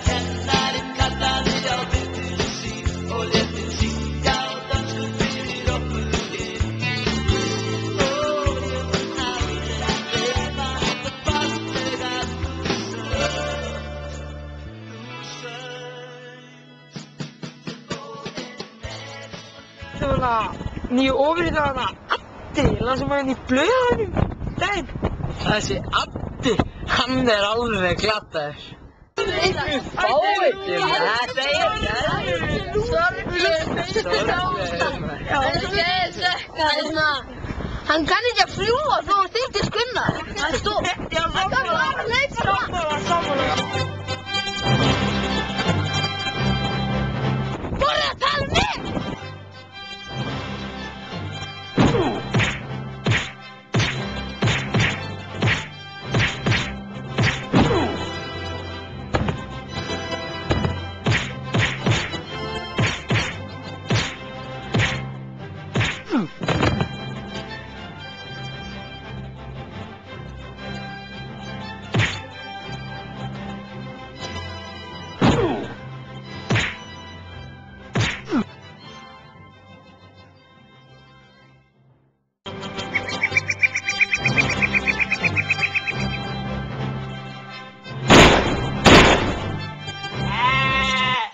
Kennarinn kallaði á bitinu sín og létti syngja á dönsku fyrir okkur hin. Ó, ég mun aldrei gleyma þetta fallega Þarna nýju ofurhitana Addi, sem var hérna í blöðunum daginn. Þessi Addi, hann er alveg glataður. Fáiði Þetta er Hann kann ekki að fljúga þó hann þykist kunna. Það er stórt. Já, sammála.